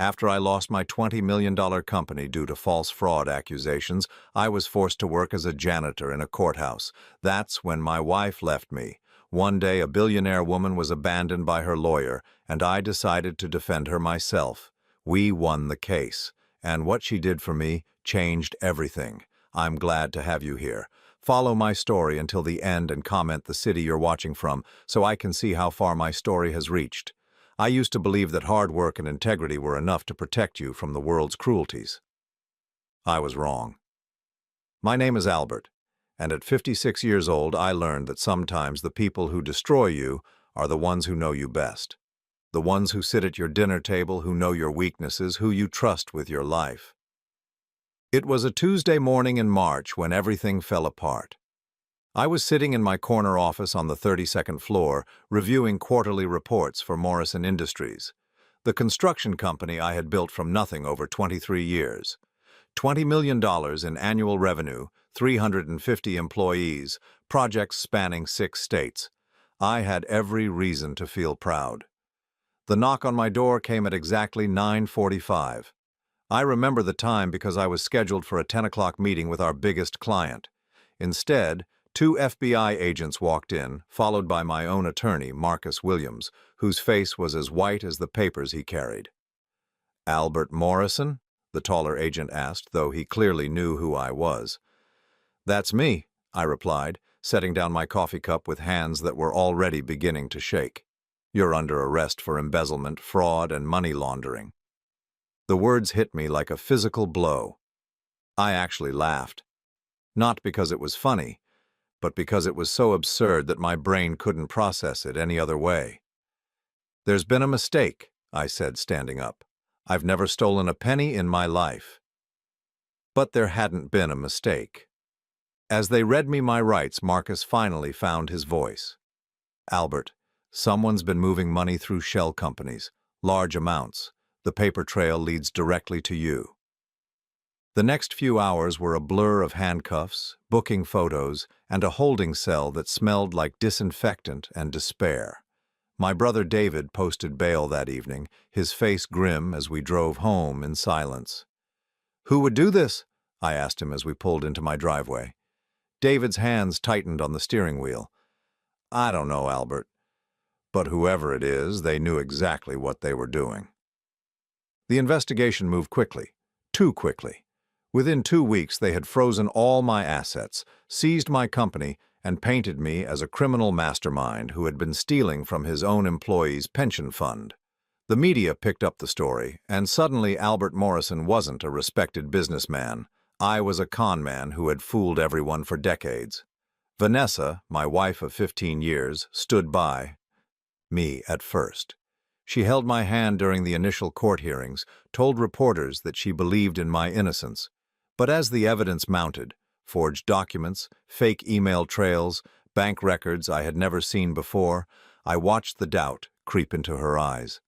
After I lost my $20 million company due to false fraud accusations, I was forced to work as a janitor in a courthouse. That's when my wife left me. One day, a billionaire woman was abandoned by her lawyer, and I decided to defend her myself. We won the case, and what she did for me changed everything. I'm glad to have you here. Follow my story until the end and comment the city you're watching from so I can see how far my story has reached. I used to believe that hard work and integrity were enough to protect you from the world's cruelties. I was wrong. My name is Albert, and at 56 years old I learned that sometimes the people who destroy you are the ones who know you best. The ones who sit at your dinner table, who know your weaknesses, who you trust with your life. It was a Tuesday morning in March when everything fell apart. I was sitting in my corner office on the 32nd floor, reviewing quarterly reports for Morrison Industries, the construction company I had built from nothing over 23 years. $20 million in annual revenue, 350 employees, projects spanning 6 states. I had every reason to feel proud. The knock on my door came at exactly 9:45. I remember the time because I was scheduled for a 10 o'clock meeting with our biggest client. Instead, 2 FBI agents walked in, followed by my own attorney, Marcus Williams, whose face was as white as the papers he carried. "Albert Morrison?" the taller agent asked, though he clearly knew who I was. "That's me," I replied, setting down my coffee cup with hands that were already beginning to shake. "You're under arrest for embezzlement, fraud, and money laundering." The words hit me like a physical blow. I actually laughed. Not because it was funny, but because it was so absurd that my brain couldn't process it any other way. "There's been a mistake," I said, standing up. "I've never stolen a penny in my life." But there hadn't been a mistake. As they read me my rights, Marcus finally found his voice. "Albert, someone's been moving money through shell companies, large amounts. The paper trail leads directly to you." The next few hours were a blur of handcuffs, booking photos, and a holding cell that smelled like disinfectant and despair. My brother David posted bail that evening, his face grim as we drove home in silence. "Who would do this?" I asked him as we pulled into my driveway. David's hands tightened on the steering wheel. "I don't know, Albert. But whoever it is, they knew exactly what they were doing." The investigation moved quickly, too quickly. Within 2 weeks, they had frozen all my assets, seized my company, and painted me as a criminal mastermind who had been stealing from his own employees' pension fund. The media picked up the story, and suddenly Albert Morrison wasn't a respected businessman. I was a con man who had fooled everyone for decades. Vanessa, my wife of 15 years, stood by me at first. She held my hand during the initial court hearings, told reporters that she believed in my innocence. But as the evidence mounted, forged documents, fake email trails, bank records I had never seen before, I watched the doubt creep into her eyes.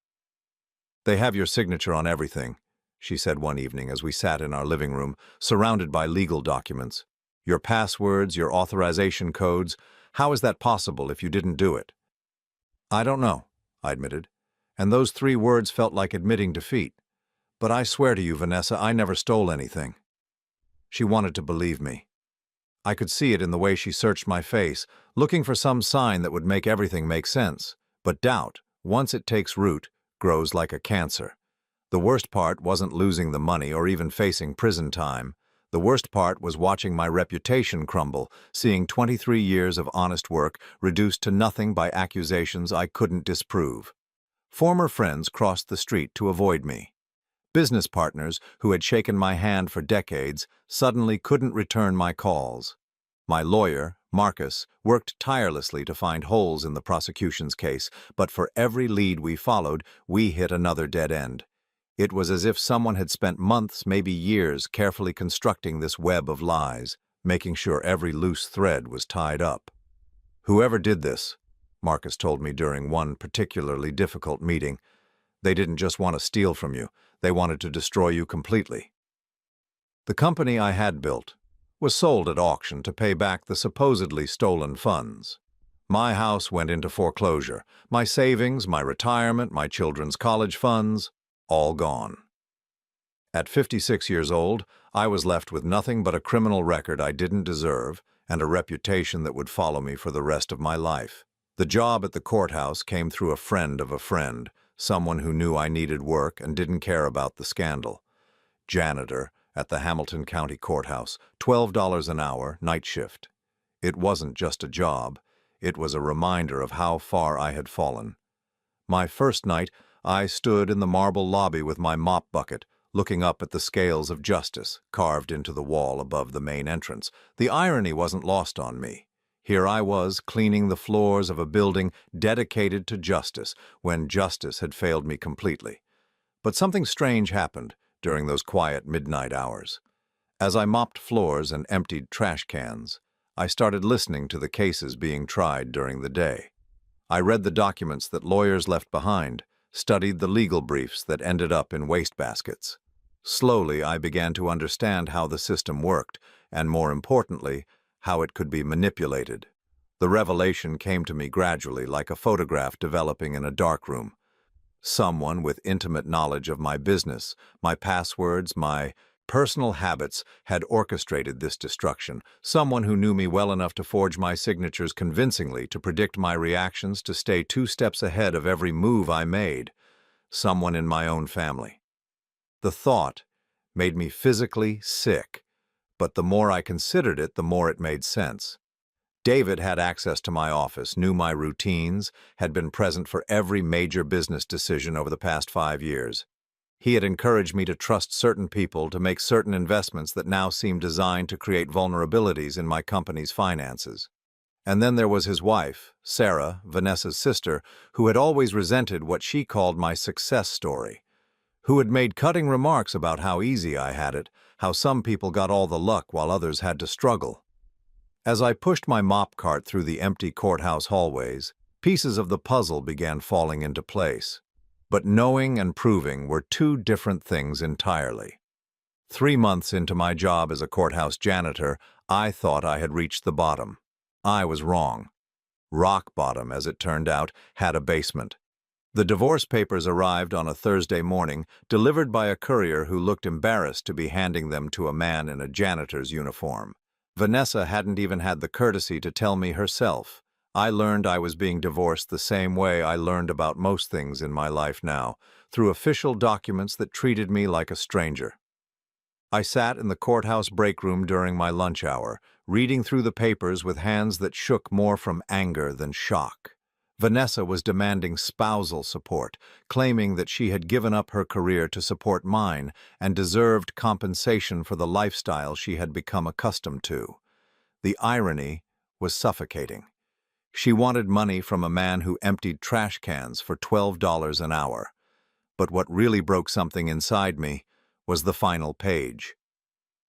"They have your signature on everything," she said one evening as we sat in our living room, surrounded by legal documents. "Your passwords, your authorization codes. How is that possible if you didn't do it?" "I don't know," I admitted, and those 3 words felt like admitting defeat. "But I swear to you, Vanessa, I never stole anything." She wanted to believe me. I could see it in the way she searched my face, looking for some sign that would make everything make sense. But doubt, once it takes root, grows like a cancer. The worst part wasn't losing the money or even facing prison time. The worst part was watching my reputation crumble, seeing 23 years of honest work reduced to nothing by accusations I couldn't disprove. Former friends crossed the street to avoid me. Business partners who had shaken my hand for decades suddenly couldn't return my calls. My lawyer, Marcus, worked tirelessly to find holes in the prosecution's case, but for every lead we followed, we hit another dead end. It was as if someone had spent months, maybe years, carefully constructing this web of lies, making sure every loose thread was tied up. "Whoever did this," Marcus told me during one particularly difficult meeting, "they didn't just want to steal from you, they wanted to destroy you completely." The company I had built was sold at auction to pay back the supposedly stolen funds. My house went into foreclosure, my savings, my retirement, my children's college funds, all gone. At 56 years old, I was left with nothing but a criminal record I didn't deserve and a reputation that would follow me for the rest of my life. The job at the courthouse came through a friend of a friend, someone who knew I needed work and didn't care about the scandal. Janitor at the Hamilton County Courthouse, $12 an hour, night shift. It wasn't just a job, it was a reminder of how far I had fallen. My first night, I stood in the marble lobby with my mop bucket, looking up at the scales of justice carved into the wall above the main entrance. The irony wasn't lost on me. Here I was, cleaning the floors of a building dedicated to justice, when justice had failed me completely. But something strange happened during those quiet midnight hours. As I mopped floors and emptied trash cans, I started listening to the cases being tried during the day. I read the documents that lawyers left behind, studied the legal briefs that ended up in wastebaskets. Slowly, I began to understand how the system worked, and more importantly, how it could be manipulated. The revelation came to me gradually, like a photograph developing in a darkroom. Someone with intimate knowledge of my business, my passwords, my personal habits had orchestrated this destruction. Someone who knew me well enough to forge my signatures convincingly, to predict my reactions, to stay 2 steps ahead of every move I made. Someone in my own family. The thought made me physically sick, but the more I considered it, the more it made sense. David had access to my office, knew my routines, had been present for every major business decision over the past 5 years. He had encouraged me to trust certain people, to make certain investments that now seemed designed to create vulnerabilities in my company's finances. And then there was his wife, Sarah, Vanessa's sister, who had always resented what she called my success story, who had made cutting remarks about how easy I had it, how some people got all the luck while others had to struggle. As I pushed my mop cart through the empty courthouse hallways, pieces of the puzzle began falling into place. But knowing and proving were 2 different things entirely. 3 months into my job as a courthouse janitor, I thought I had reached the bottom. I was wrong. Rock bottom, as it turned out, had a basement. The divorce papers arrived on a Thursday morning, delivered by a courier who looked embarrassed to be handing them to a man in a janitor's uniform. Vanessa hadn't even had the courtesy to tell me herself. I learned I was being divorced the same way I learned about most things in my life now, through official documents that treated me like a stranger. I sat in the courthouse break room during my lunch hour, reading through the papers with hands that shook more from anger than shock. Vanessa was demanding spousal support, claiming that she had given up her career to support mine and deserved compensation for the lifestyle she had become accustomed to. The irony was suffocating. She wanted money from a man who emptied trash cans for $12 an hour. But what really broke something inside me was the final page.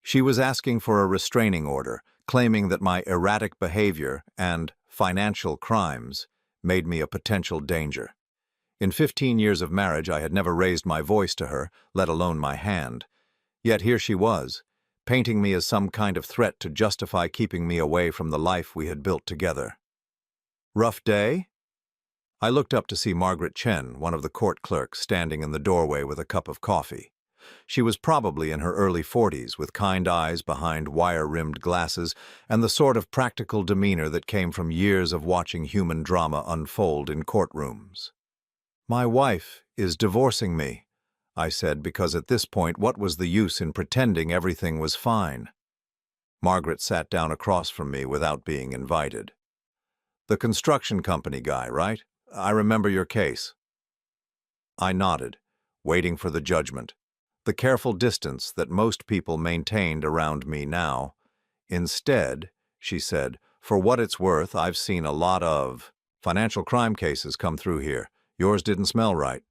She was asking for a restraining order, claiming that my erratic behavior and financial crimes made me a potential danger. In 15 years of marriage, I had never raised my voice to her, let alone my hand. Yet here she was, painting me as some kind of threat to justify keeping me away from the life we had built together. Rough day? I looked up to see Margaret Chen, one of the court clerks, standing in the doorway with a cup of coffee. She was probably in her early 40s, with kind eyes behind wire-rimmed glasses and the sort of practical demeanor that came from years of watching human drama unfold in courtrooms. "My wife is divorcing me," I said, because at this point, what was the use in pretending everything was fine? Margaret sat down across from me without being invited. "The construction company guy, right? I remember your case." I nodded, waiting for the judgment, the careful distance that most people maintained around me now. "Instead," she said, "for what it's worth, I've seen a lot of financial crime cases come through here. Yours didn't smell right."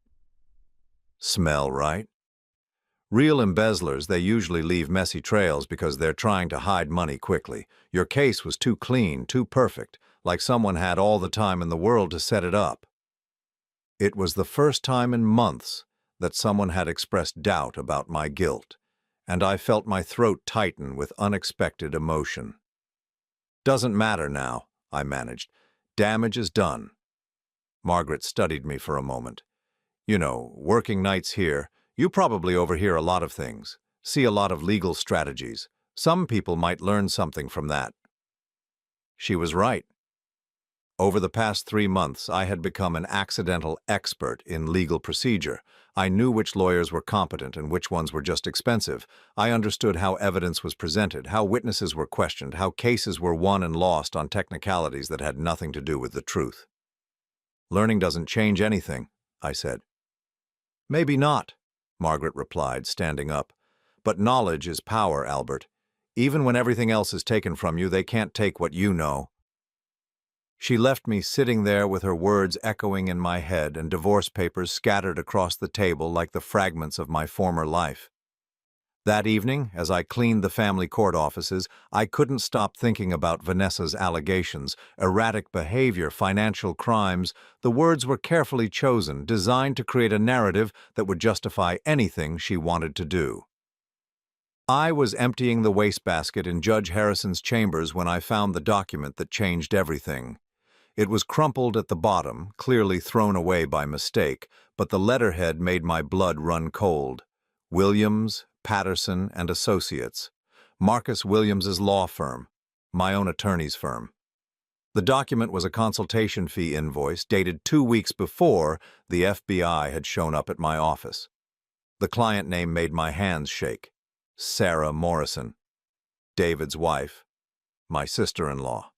Smell right? Real embezzlers, they usually leave messy trails because they're trying to hide money quickly. Your case was too clean, too perfect, like someone had all the time in the world to set it up. It was the first time in months that someone had expressed doubt about my guilt, and I felt my throat tighten with unexpected emotion. "Doesn't matter now," I managed. "Damage is done." Margaret studied me for a moment. "You know, working nights here, You probably overhear a lot of things, see a lot of legal strategies. Some people might learn something from that. She was right. Over the past 3 months, I had become an accidental expert in legal procedure. I knew which lawyers were competent and which ones were just expensive. I understood how evidence was presented, how witnesses were questioned, how cases were won and lost on technicalities that had nothing to do with the truth. Learning doesn't change anything, I said. Maybe not, Margaret replied, standing up. But knowledge is power, Albert. Even when everything else is taken from you, they can't take what you know. She left me sitting there with her words echoing in my head and divorce papers scattered across the table like the fragments of my former life. That evening, as I cleaned the family court offices, I couldn't stop thinking about Vanessa's allegations, erratic behavior, financial crimes. The words were carefully chosen, designed to create a narrative that would justify anything she wanted to do. I was emptying the wastebasket in Judge Harrison's chambers when I found the document that changed everything. It was crumpled at the bottom, clearly thrown away by mistake, but the letterhead made my blood run cold. Williams, Patterson, and Associates. Marcus Williams's law firm. My own attorney's firm. The document was a consultation fee invoice dated 2 weeks before the FBI had shown up at my office. The client name made my hands shake. Sarah Morrison. David's wife. My sister-in-law.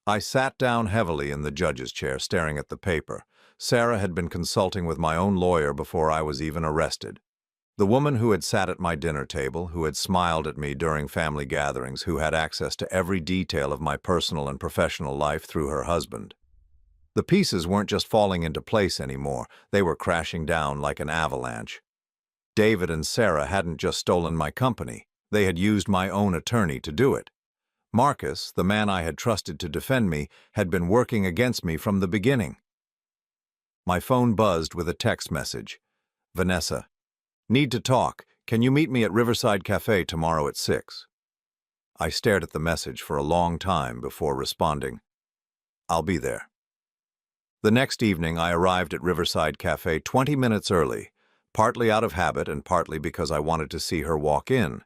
I sat down heavily in the judge's chair, staring at the paper. Sarah had been consulting with my own lawyer before I was even arrested. The woman who had sat at my dinner table, who had smiled at me during family gatherings, who had access to every detail of my personal and professional life through her husband. The pieces weren't just falling into place anymore, they were crashing down like an avalanche. David and Sarah hadn't just stolen my company, they had used my own attorney to do it. Marcus, the man I had trusted to defend me, had been working against me from the beginning. My phone buzzed with a text message. Vanessa. Need to talk. Can you meet me at Riverside Cafe tomorrow at 6? I stared at the message for a long time before responding. I'll be there. The next evening I arrived at Riverside Cafe 20 minutes early, partly out of habit and partly because I wanted to see her walk in.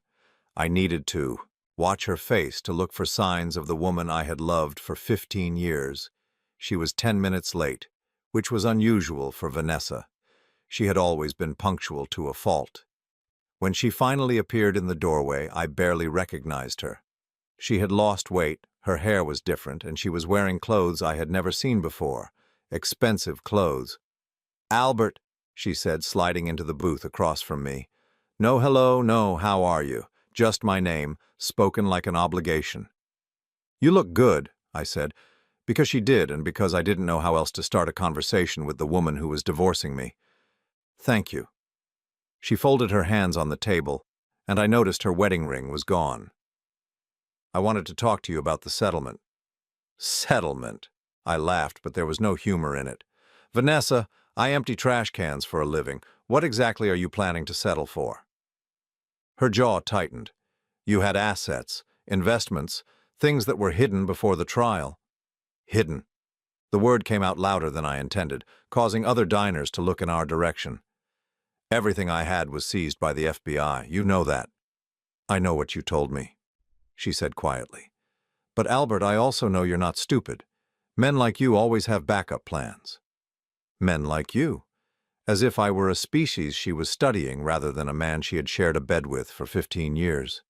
I needed to watch her face to look for signs of the woman I had loved for 15 years. She was 10 minutes late, which was unusual for Vanessa. She had always been punctual to a fault. When she finally appeared in the doorway, I barely recognized her. She had lost weight, her hair was different, and she was wearing clothes I had never seen before. Expensive clothes. Albert, she said, sliding into the booth across from me. No hello, no how are you? Just my name, spoken like an obligation. You look good, I said, because she did and because I didn't know how else to start a conversation with the woman who was divorcing me. Thank you. She folded her hands on the table, and I noticed her wedding ring was gone. I wanted to talk to you about the settlement. Settlement? I laughed, but there was no humor in it. Vanessa, I empty trash cans for a living. What exactly are you planning to settle for? Her jaw tightened. You had assets, investments, things that were hidden before the trial. Hidden. The word came out louder than I intended, causing other diners to look in our direction. Everything I had was seized by the FBI. You know that. I know what you told me, she said quietly. But Albert, I also know you're not stupid. Men like you always have backup plans. Men like you. As if I were a species she was studying rather than a man she had shared a bed with for 15 years.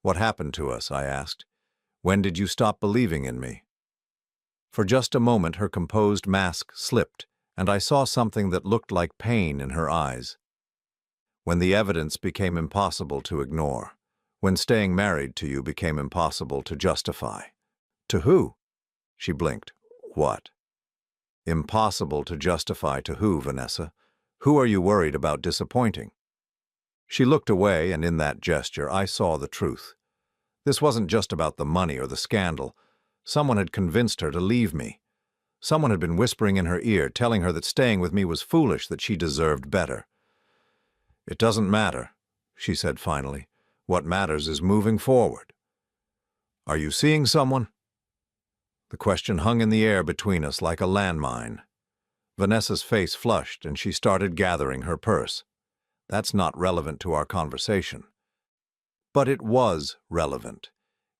What happened to us, I asked. When did you stop believing in me? For just a moment her composed mask slipped, and I saw something that looked like pain in her eyes. When the evidence became impossible to ignore. When staying married to you became impossible to justify. To who? She blinked. What? Impossible to justify to who, Vanessa? Who are you worried about disappointing? She looked away, and in that gesture I saw the truth. This wasn't just about the money or the scandal. Someone had convinced her to leave me. Someone had been whispering in her ear, telling her that staying with me was foolish, that she deserved better. It doesn't matter, she said finally. What matters is moving forward. Are you seeing someone? The question hung in the air between us like a landmine. Vanessa's face flushed, and she started gathering her purse. That's not relevant to our conversation. But it was relevant.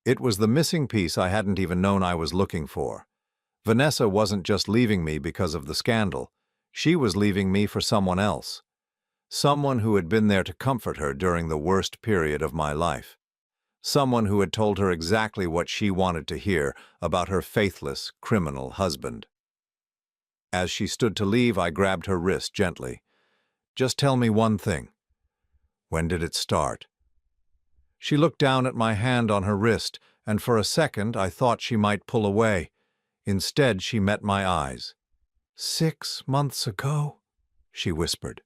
It was the missing piece I hadn't even known I was looking for. Vanessa wasn't just leaving me because of the scandal. She was leaving me for someone else. Someone who had been there to comfort her during the worst period of my life. Someone who had told her exactly what she wanted to hear about her faithless, criminal husband. As she stood to leave, I grabbed her wrist gently. "Just tell me one thing. When did it start?" She looked down at my hand on her wrist, and for a second I thought she might pull away. Instead, she met my eyes. "6 months ago," she whispered.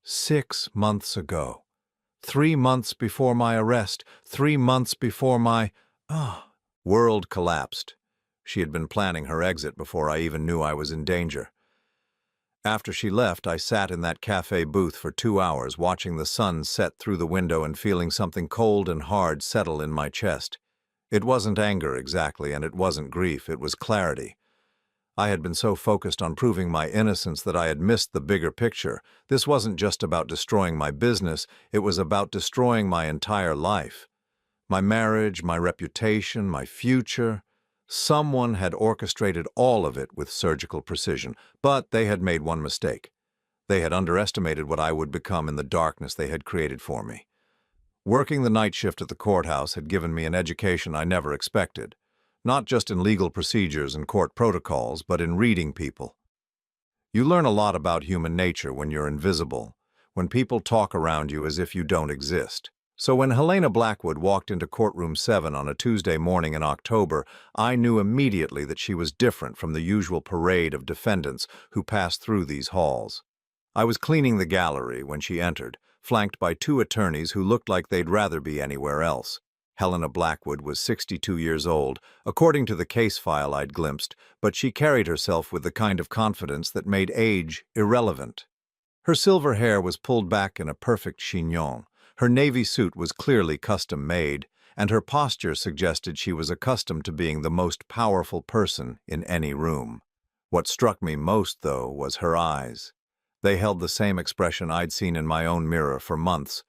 6 months ago. 3 months before my arrest. 3 months before my... World collapsed. She had been planning her exit before I even knew I was in danger. After she left, I sat in that cafe booth for 2 hours, watching the sun set through the window and feeling something cold and hard settle in my chest. It wasn't anger exactly, and it wasn't grief, it was clarity. I had been so focused on proving my innocence that I had missed the bigger picture. This wasn't just about destroying my business, it was about destroying my entire life. My marriage, my reputation, my future. Someone had orchestrated all of it with surgical precision, but they had made one mistake. They had underestimated what I would become in the darkness they had created for me. Working the night shift at the courthouse had given me an education I never expected. Not just in legal procedures and court protocols, but in reading people. You learn a lot about human nature when you're invisible, when people talk around you as if you don't exist. So when Helena Blackwood walked into courtroom 7 on a Tuesday morning in October, I knew immediately that she was different from the usual parade of defendants who passed through these halls. I was cleaning the gallery when she entered, flanked by 2 attorneys who looked like they'd rather be anywhere else. Helena Blackwood was 62 years old, according to the case file I'd glimpsed, but she carried herself with the kind of confidence that made age irrelevant. Her silver hair was pulled back in a perfect chignon, her navy suit was clearly custom-made, and her posture suggested she was accustomed to being the most powerful person in any room. What struck me most, though, was her eyes. They held the same expression I'd seen in my own mirror for months,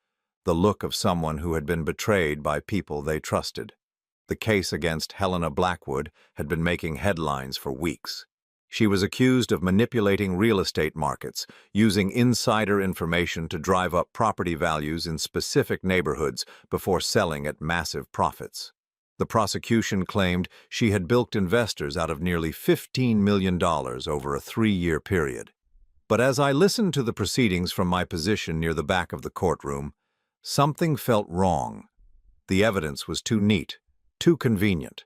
the look of someone who had been betrayed by people they trusted. The case against Helena Blackwood had been making headlines for weeks. She was accused of manipulating real estate markets, using insider information to drive up property values in specific neighborhoods before selling at massive profits. The prosecution claimed she had bilked investors out of nearly $15 million over a 3-year period. But as I listened to the proceedings from my position near the back of the courtroom, something felt wrong. The evidence was too neat, too convenient.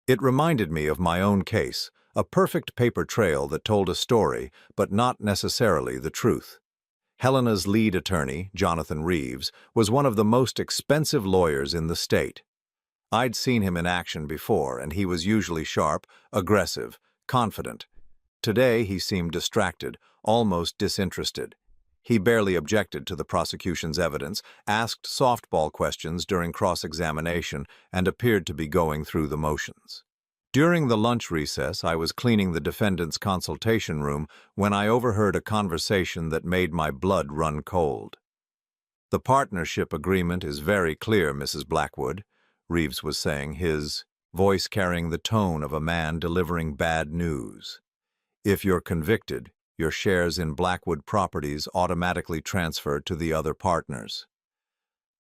It reminded me of my own case, a perfect paper trail that told a story, but not necessarily the truth. Helena's lead attorney, Jonathan Reeves, was one of the most expensive lawyers in the state. I'd seen him in action before, and he was usually sharp, aggressive, confident. Today he seemed distracted, almost disinterested. He barely objected to the prosecution's evidence, asked softball questions during cross-examination, and appeared to be going through the motions. During the lunch recess, I was cleaning the defendant's consultation room when I overheard a conversation that made my blood run cold. "The partnership agreement is very clear, Mrs. Blackwood," Reeves was saying, his voice carrying the tone of a man delivering bad news. "If you're convicted, your shares in Blackwood Properties automatically transfer to the other partners."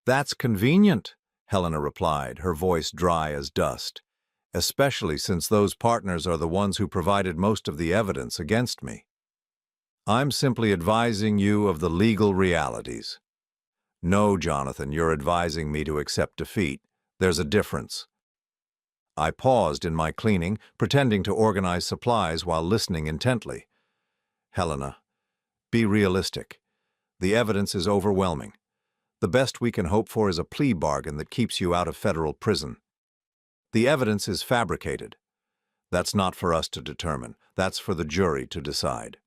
"That's convenient," Helena replied, her voice dry as dust, "especially since those partners are the ones who provided most of the evidence against me. I'm simply advising you of the legal realities." "No, Jonathan, you're advising me to accept defeat. There's a difference." I paused in my cleaning, pretending to organize supplies while listening intently. "Helena, be realistic. The evidence is overwhelming. The best we can hope for is a plea bargain that keeps you out of federal prison. The evidence is fabricated. That's not for us to determine. That's for the jury to decide.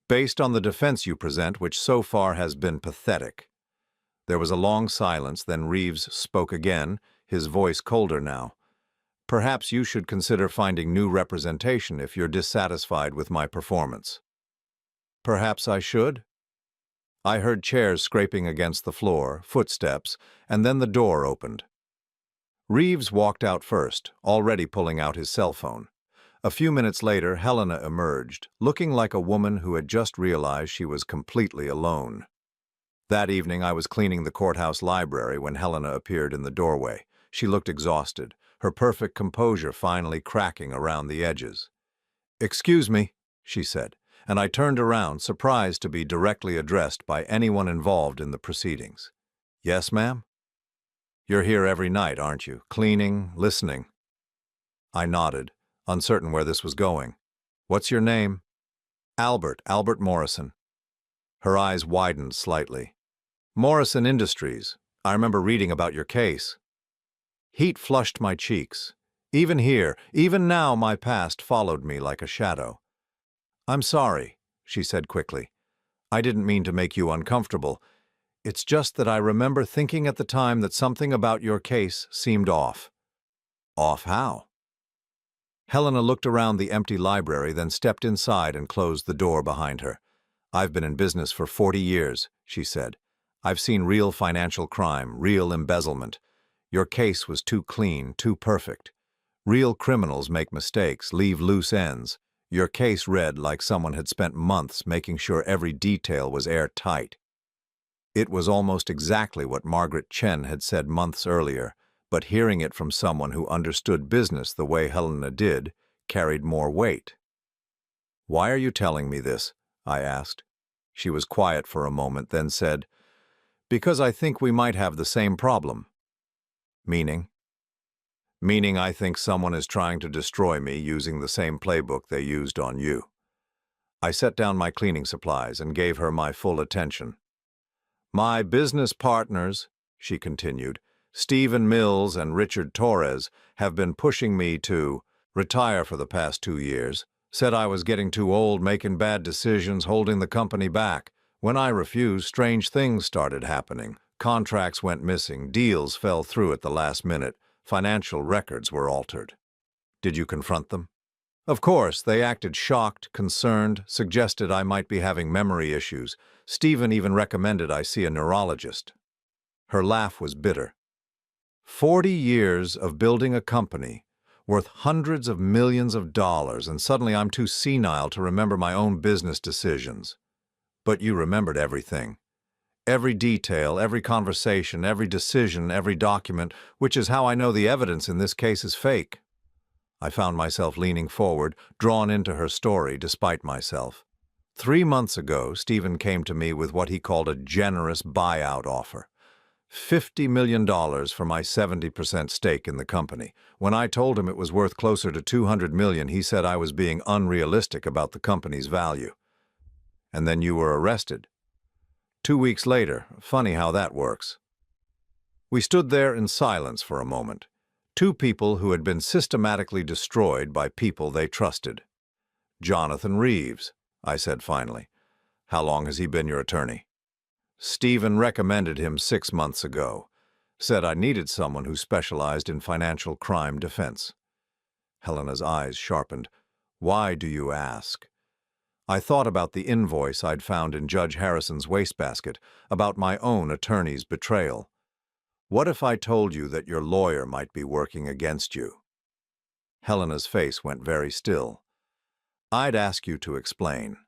Based on the defense you present, which so far has been pathetic." There was a long silence, then Reeves spoke again, his voice colder now. "Perhaps you should consider finding new representation if you're dissatisfied with my performance." "Perhaps I should?" I heard chairs scraping against the floor, footsteps, and then the door opened. Reeves walked out first, already pulling out his cell phone. A few minutes later, Helena emerged, looking like a woman who had just realized she was completely alone. That evening, I was cleaning the courthouse library when Helena appeared in the doorway. She looked exhausted, her perfect composure finally cracking around the edges. "Excuse me," she said, and I turned around, surprised to be directly addressed by anyone involved in the proceedings. "Yes, ma'am?" "You're here every night, aren't you? Cleaning, listening?" I nodded, uncertain where this was going. "What's your name?" Albert Morrison." Her eyes widened slightly. "Morrison Industries. I remember reading about your case." Heat flushed my cheeks. Even here, even now, my past followed me like a shadow. "I'm sorry," she said quickly. "I didn't mean to make you uncomfortable. It's just that I remember thinking at the time that something about your case seemed off." "Off how?" Helena looked around the empty library, then stepped inside and closed the door behind her. "I've been in business for 40 years, she said. "I've seen real financial crime, real embezzlement. Your case was too clean, too perfect. Real criminals make mistakes, leave loose ends. Your case read like someone had spent months making sure every detail was airtight." It was almost exactly what Margaret Chen had said months earlier, but hearing it from someone who understood business the way Helena did carried more weight. "Why are you telling me this?" I asked. She was quiet for a moment, then said, "Because I think we might have the same problem." "Meaning?" "Meaning I think someone is trying to destroy me using the same playbook they used on you." I set down my cleaning supplies and gave her my full attention. "My business partners," she continued, "Stephen Mills and Richard Torres, have been pushing me to retire for the past 2 years. Said I was getting too old, making bad decisions, holding the company back. When I refused, strange things started happening. Contracts went missing, deals fell through at the last minute, financial records were altered." "Did you confront them?" "Of course, they acted shocked, concerned, suggested I might be having memory issues. Stephen even recommended I see a neurologist." Her laugh was bitter. 40 years of building a company worth hundreds of millions of dollars, and suddenly I'm too senile to remember my own business decisions. But you remembered everything. Every detail, every conversation, every decision, every document, which is how I know the evidence in this case is fake." I found myself leaning forward, drawn into her story despite myself. 3 months ago, Stephen came to me with what he called a generous buyout offer. $50 million for my 70% stake in the company. When I told him it was worth closer to $200 million, he said I was being unrealistic about the company's value. And then you were arrested. 2 weeks later, funny how that works. We stood there in silence for a moment. Two people who had been systematically destroyed by people they trusted. "Jonathan Reeves," I said finally. "How long has he been your attorney?" "Stephen recommended him 6 months ago. Said I needed someone who specialized in financial crime defense." Helena's eyes sharpened. "Why do you ask?" I thought about the invoice I'd found in Judge Harrison's wastebasket, about my own attorney's betrayal. "What if I told you that your lawyer might be working against you?" Helena's face went very still. "I'd ask you to explain."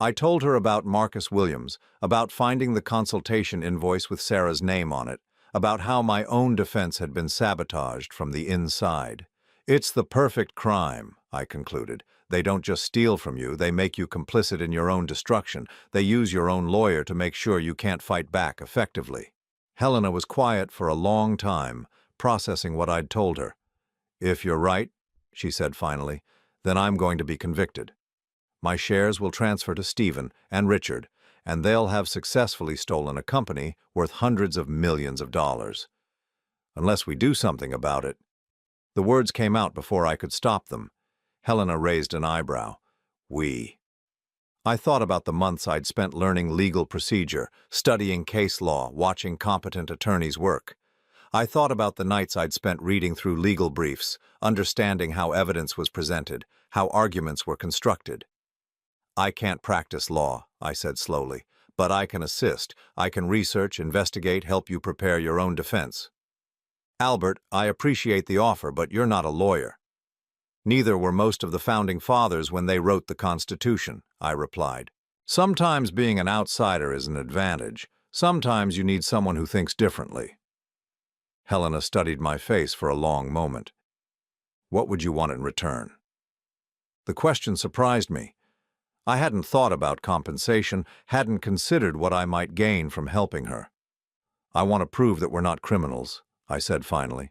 I told her about Marcus Williams, about finding the consultation invoice with Sarah's name on it, about how my own defense had been sabotaged from the inside. "It's the perfect crime," I concluded. "They don't just steal from you, they make you complicit in your own destruction. They use your own lawyer to make sure you can't fight back effectively." Helena was quiet for a long time, processing what I'd told her. "If you're right," she said finally, "then I'm going to be convicted. My shares will transfer to Stephen and Richard, and they'll have successfully stolen a company worth hundreds of millions of dollars. Unless we do something about it." The words came out before I could stop them. Helena raised an eyebrow. "We." I thought about the months I'd spent learning legal procedure, studying case law, watching competent attorneys work. I thought about the nights I'd spent reading through legal briefs, understanding how evidence was presented, how arguments were constructed. "I can't practice law," I said slowly, But I can assist. I can research, investigate, help you prepare your own defense. Albert, I appreciate the offer, but you're not a lawyer. Neither were most of the founding fathers when they wrote the Constitution, I replied. Sometimes being an outsider is an advantage. Sometimes you need someone who thinks differently. Helena studied my face for a long moment. What would you want in return? The question surprised me. I hadn't thought about compensation, hadn't considered what I might gain from helping her. I want to prove that we're not criminals, I said finally.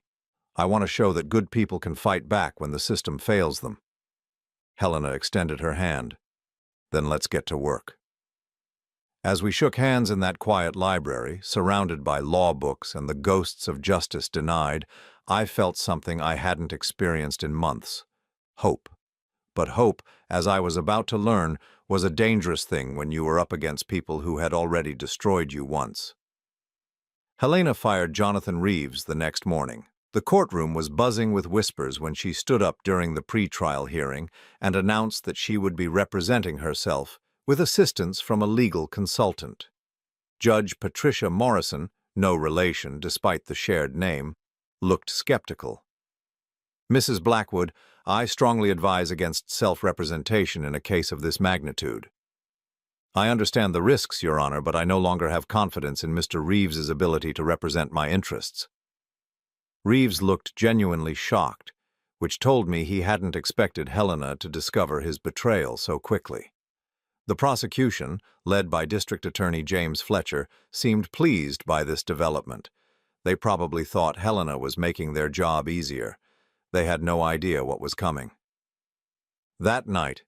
I want to show that good people can fight back when the system fails them. Helena extended her hand. Then let's get to work. As we shook hands in that quiet library, surrounded by law books and the ghosts of justice denied, I felt something I hadn't experienced in months. Hope. But hope, as I was about to learn, was a dangerous thing when you were up against people who had already destroyed you once. Helena fired Jonathan Reeves the next morning. The courtroom was buzzing with whispers when she stood up during the pre-trial hearing and announced that she would be representing herself with assistance from a legal consultant. Judge Patricia Morrison, no relation despite the shared name, looked skeptical. Mrs. Blackwood, I strongly advise against self-representation in a case of this magnitude. I understand the risks, Your Honor, but I no longer have confidence in Mr. Reeves's ability to represent my interests. Reeves looked genuinely shocked, which told me he hadn't expected Helena to discover his betrayal so quickly. The prosecution, led by District Attorney James Fletcher, seemed pleased by this development. They probably thought Helena was making their job easier. They had no idea what was coming. That night,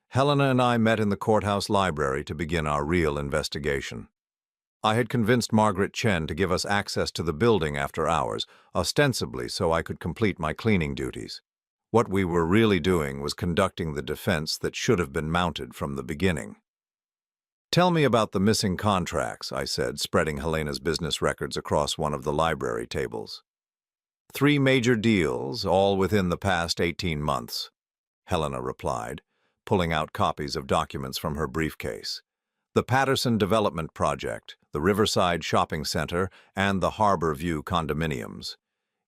Helena and I met in the courthouse library to begin our real investigation. I had convinced Margaret Chen to give us access to the building after hours, ostensibly so I could complete my cleaning duties. What we were really doing was conducting the defense that should have been mounted from the beginning. Tell me about the missing contracts, I said, spreading Helena's business records across one of the library tables. 3 major deals, all within the past 18 months, Helena replied, pulling out copies of documents from her briefcase. The Patterson Development Project, the Riverside Shopping Center, and the Harbor View condominiums.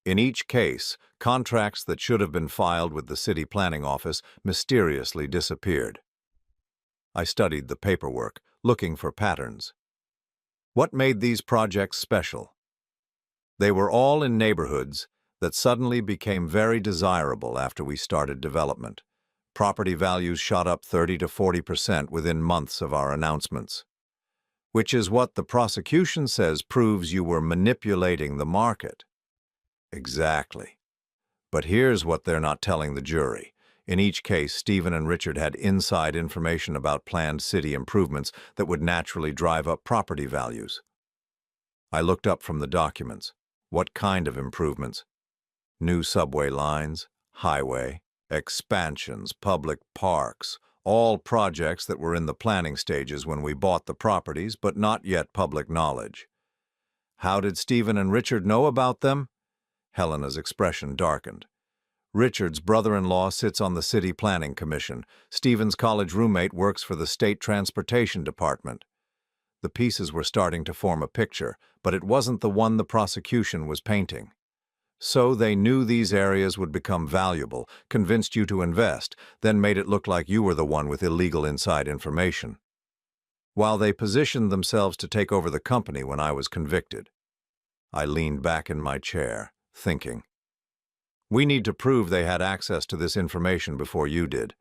In each case, contracts that should have been filed with the City Planning Office mysteriously disappeared. I studied the paperwork, looking for patterns. What made these projects special? They were all in neighborhoods that suddenly became very desirable after we started development. Property values shot up 30 to 40% within months of our announcements. Which is what the prosecution says proves you were manipulating the market. Exactly. But here's what they're not telling the jury. In each case, Stephen and Richard had inside information about planned city improvements that would naturally drive up property values. I looked up from the documents. What kind of improvements? New subway lines, highway, expansions, public parks, all projects that were in the planning stages when we bought the properties, but not yet public knowledge. How did Stephen and Richard know about them? Helena's expression darkened. Richard's brother-in-law sits on the City Planning Commission. Stephen's college roommate works for the State Transportation Department. The pieces were starting to form a picture, but it wasn't the one the prosecution was painting. So they knew these areas would become valuable, convinced you to invest, then made it look like you were the one with illegal inside information. While they positioned themselves to take over the company when I was convicted. I leaned back in my chair, thinking. We need to prove they had access to this information before you did,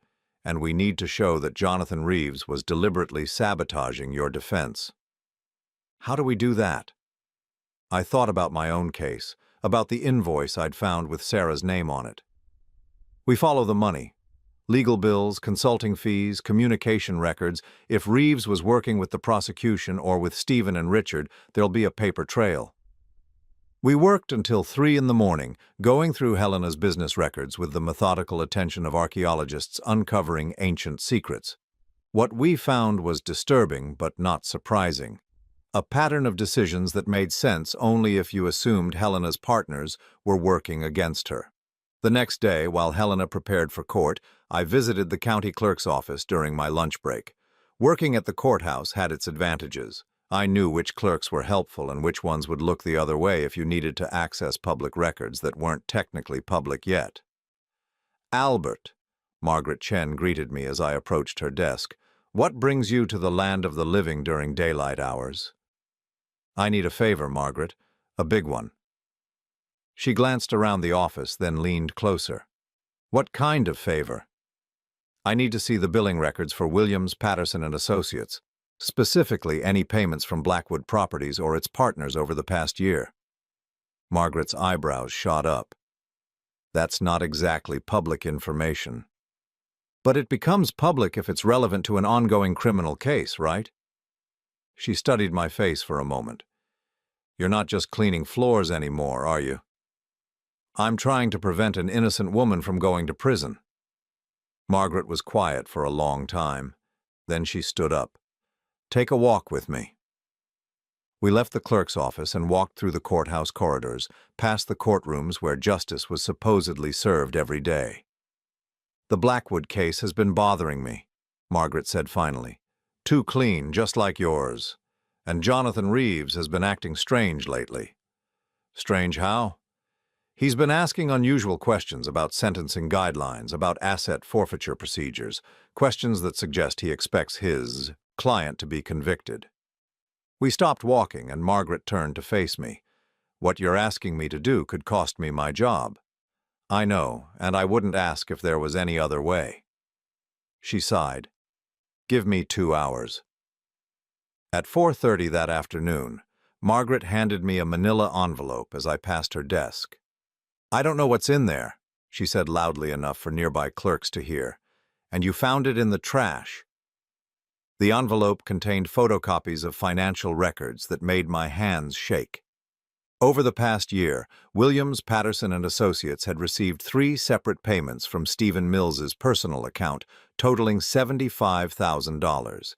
and we need to show that Jonathan Reeves was deliberately sabotaging your defense. How do we do that? I thought about my own case, about the invoice I'd found with Sarah's name on it. We follow the money. Legal bills, consulting fees, communication records. If Reeves was working with the prosecution or with Stephen and Richard, there'll be a paper trail. We worked until 3 in the morning, going through Helena's business records with the methodical attention of archaeologists uncovering ancient secrets. What we found was disturbing but not surprising. A pattern of decisions that made sense only if you assumed Helena's partners were working against her. The next day, while Helena prepared for court, I visited the county clerk's office during my lunch break. Working at the courthouse had its advantages. I knew which clerks were helpful and which ones would look the other way if you needed to access public records that weren't technically public yet. "Albert," Margaret Chen greeted me as I approached her desk, "what brings you to the land of the living during daylight hours?" "I need a favor, Margaret. A big one." She glanced around the office, then leaned closer. "What kind of favor?" "I need to see the billing records for Williams, Patterson and Associates, specifically any payments from Blackwood Properties or its partners over the past year." Margaret's eyebrows shot up. "That's not exactly public information." "But it becomes public if it's relevant to an ongoing criminal case, right?" She studied my face for a moment. "You're not just cleaning floors anymore, are you?" "I'm trying to prevent an innocent woman from going to prison." Margaret was quiet for a long time. Then she stood up. "Take a walk with me." We left the clerk's office and walked through the courthouse corridors, past the courtrooms where justice was supposedly served every day. "The Blackwood case has been bothering me," Margaret said finally. "Too clean, just like yours. And Jonathan Reeves has been acting strange lately." "Strange how?" "He's been asking unusual questions about sentencing guidelines, about asset forfeiture procedures, questions that suggest he expects his client to be convicted." We stopped walking, and Margaret turned to face me. "What you're asking me to do could cost me my job." "I know, and I wouldn't ask if there was any other way." She sighed. "Give me 2 hours." At 4:30 that afternoon, Margaret handed me a manila envelope as I passed her desk. "I don't know what's in there," she said loudly enough for nearby clerks to hear. "And you found it in the trash." The envelope contained photocopies of financial records that made my hands shake. Over the past year, Williams, Patterson and Associates had received 3 separate payments from Stephen Mills's personal account, totaling $75,000.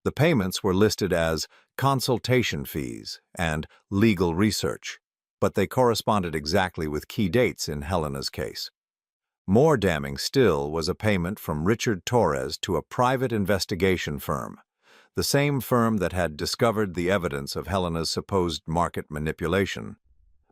The payments were listed as consultation fees and legal research, but they corresponded exactly with key dates in Helena's case. More damning still was a payment from Richard Torres to a private investigation firm, the same firm that had discovered the evidence of Helena's supposed market manipulation.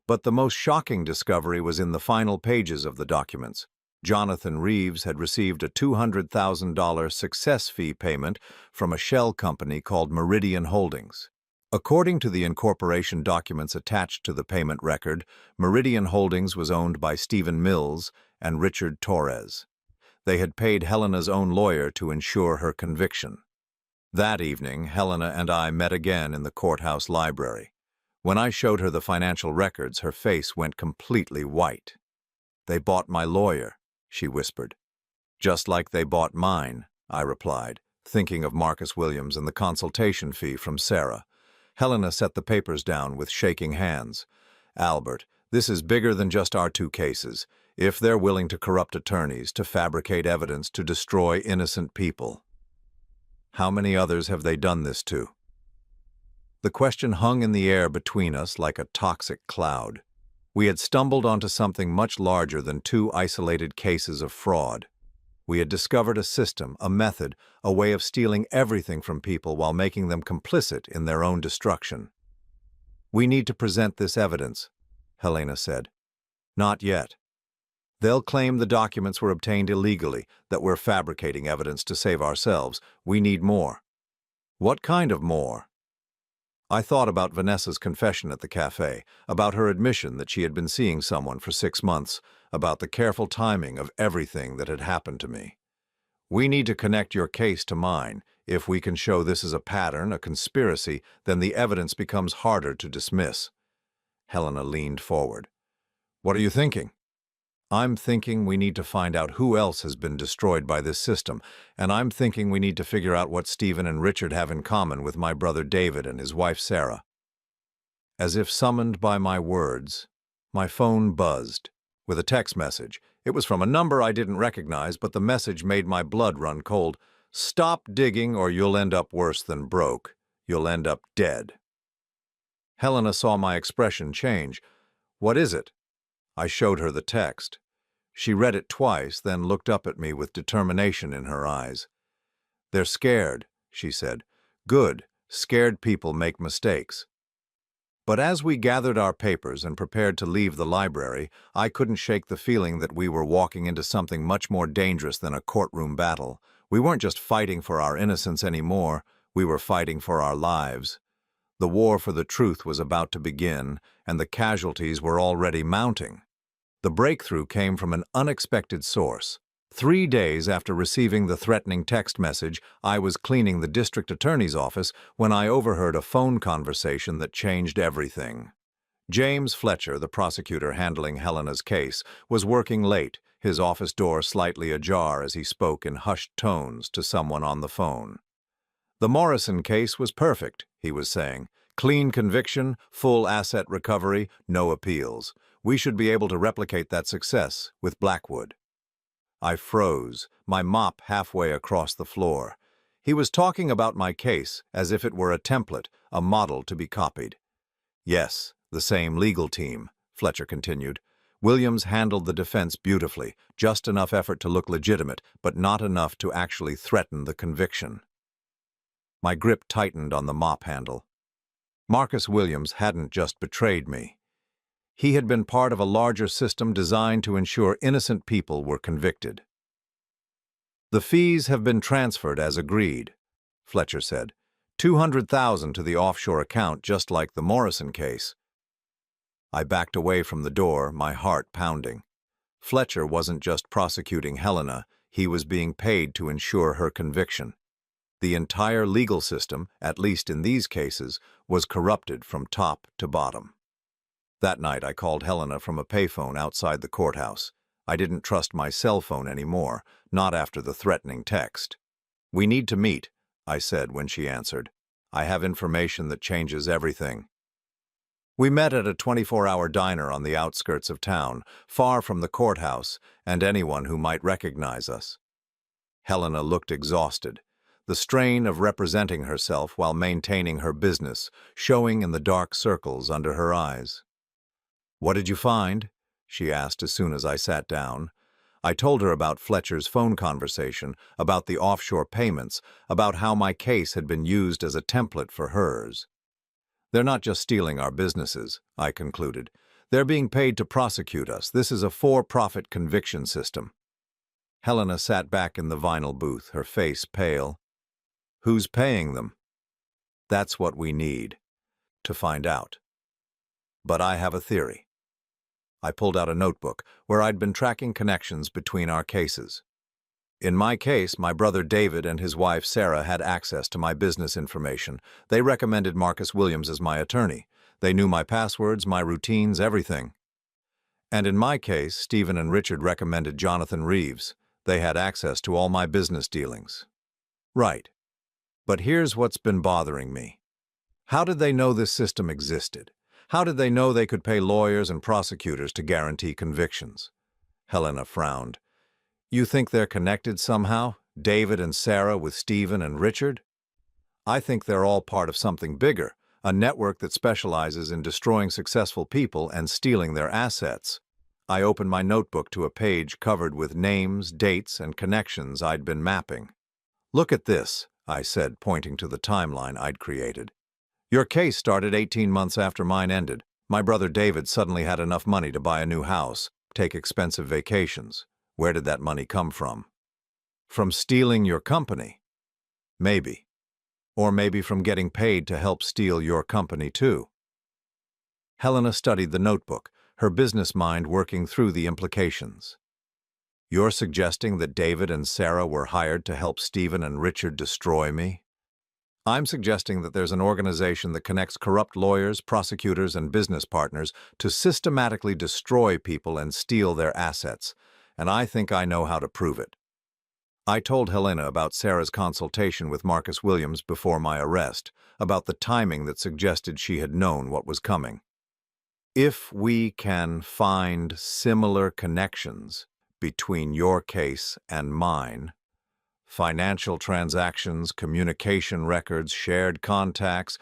But the most shocking discovery was in the final pages of the documents. Jonathan Reeves had received a $200,000 success fee payment from a shell company called Meridian Holdings. According to the incorporation documents attached to the payment record, Meridian Holdings was owned by Stephen Mills and Richard Torres. They had paid Helena's own lawyer to ensure her conviction. That evening, Helena and I met again in the courthouse library. When I showed her the financial records, her face went completely white. "They bought my lawyer," she whispered. "Just like they bought mine," I replied, thinking of Marcus Williams and the consultation fee from Sarah. Helena set the papers down with shaking hands. "Albert, this is bigger than just our 2 cases. If they're willing to corrupt attorneys, to fabricate evidence, to destroy innocent people, how many others have they done this to?" The question hung in the air between us like a toxic cloud. We had stumbled onto something much larger than 2 isolated cases of fraud. We had discovered a system, a method, a way of stealing everything from people while making them complicit in their own destruction. "We need to present this evidence," Helena said. "Not yet. They'll claim the documents were obtained illegally, that we're fabricating evidence to save ourselves. We need more." "What kind of more?" I thought about Vanessa's confession at the cafe, about her admission that she had been seeing someone for 6 months, about the careful timing of everything that had happened to me. "We need to connect your case to mine. If we can show this is a pattern, a conspiracy, then the evidence becomes harder to dismiss." Helena leaned forward. "What are you thinking?" "I'm thinking we need to find out who else has been destroyed by this system, and I'm thinking we need to figure out what Stephen and Richard have in common with my brother David and his wife Sarah." As if summoned by my words, my phone buzzed with a text message. It was from a number I didn't recognize, but the message made my blood run cold. "Stop digging or you'll end up worse than broke. You'll end up dead." Helena saw my expression change. "What is it?" I showed her the text. She read it twice, then looked up at me with determination in her eyes. "They're scared. she said. Good. Scared people make mistakes. But as we gathered our papers and prepared to leave the library, I couldn't shake the feeling that we were walking into something much more dangerous than a courtroom battle. We weren't just fighting for our innocence anymore, we were fighting for our lives. The war for the truth was about to begin, and the casualties were already mounting. The breakthrough came from an unexpected source. 3 days after receiving the threatening text message, I was cleaning the district attorney's office when I overheard a phone conversation that changed everything. James Fletcher, the prosecutor handling Helena's case, was working late, his office door slightly ajar as he spoke in hushed tones to someone on the phone. The Morrison case was perfect, he was saying. Clean conviction, full asset recovery, no appeals. We should be able to replicate that success with Blackwood. I froze, my mop halfway across the floor. He was talking about my case as if it were a template, a model to be copied. Yes, the same legal team, Fletcher continued. Williams handled the defense beautifully, just enough effort to look legitimate, but not enough to actually threaten the conviction. My grip tightened on the mop handle. Marcus Williams hadn't just betrayed me. He had been part of a larger system designed to ensure innocent people were convicted. The fees have been transferred as agreed, Fletcher said. $200,000 to the offshore account, just like the Morrison case. I backed away from the door, my heart pounding. Fletcher wasn't just prosecuting Helena, he was being paid to ensure her conviction. The entire legal system, at least in these cases, was corrupted from top to bottom. That night I called Helena from a payphone outside the courthouse. I didn't trust my cell phone anymore, not after the threatening text. "We need to meet," I said when she answered. "I have information that changes everything." We met at a 24-hour diner on the outskirts of town, far from the courthouse and anyone who might recognize us. Helena looked exhausted, the strain of representing herself while maintaining her business showing in the dark circles under her eyes. "What did you find?" she asked as soon as I sat down. I told her about Fletcher's phone conversation, about the offshore payments, about how my case had been used as a template for hers. "They're not just stealing our businesses," I concluded. "They're being paid to prosecute us. This is a for-profit conviction system." Helena sat back in the vinyl booth, her face pale. "Who's paying them?" "That's what we need to find out. But I have a theory." I pulled out a notebook where I'd been tracking connections between our cases. In my case, my brother David and his wife Sarah had access to my business information. They recommended Marcus Williams as my attorney. They knew my passwords, my routines, everything. And in my case, Stephen and Richard recommended Jonathan Reeves. They had access to all my business dealings. Right. But here's what's been bothering me. How did they know this system existed? How did they know they could pay lawyers and prosecutors to guarantee convictions? Helena frowned. "You think they're connected somehow? David and Sarah with Stephen and Richard?" "I think they're all part of something bigger, a network that specializes in destroying successful people and stealing their assets." I opened my notebook to a page covered with names, dates, and connections I'd been mapping. "Look at this," I said, pointing to the timeline I'd created. "Your case started 18 months after mine ended. My brother David suddenly had enough money to buy a new house, take expensive vacations. Where did that money come from? From stealing your company? Maybe. Or maybe from getting paid to help steal your company too." Helena studied the notebook, her business mind working through the implications. "You're suggesting that David and Sarah were hired to help Stephen and Richard destroy me?" "I'm suggesting that there's an organization that connects corrupt lawyers, prosecutors, and business partners to systematically destroy people and steal their assets, and I think I know how to prove it." I told Helena about Sarah's consultation with Marcus Williams before my arrest, about the timing that suggested she had known what was coming. "If we can find similar connections between your case and mine, financial transactions, communication records, shared contacts,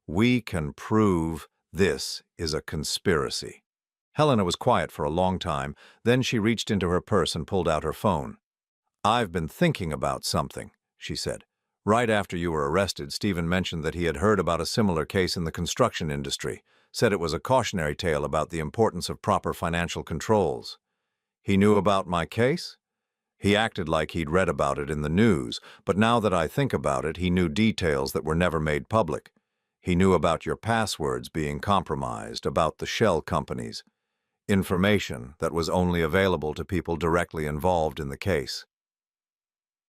we can prove this is a conspiracy." Helena was quiet for a long time, then she reached into her purse and pulled out her phone. "I've been thinking about something," she said. Right after you were arrested, Stephen mentioned that he had heard about a similar case in the construction industry, said it was a cautionary tale about the importance of proper financial controls. He knew about my case? He acted like he'd read about it in the news, but now that I think about it, he knew details that were never made public. He knew about your passwords being compromised, about the shell companies, information that was only available to people directly involved in the case.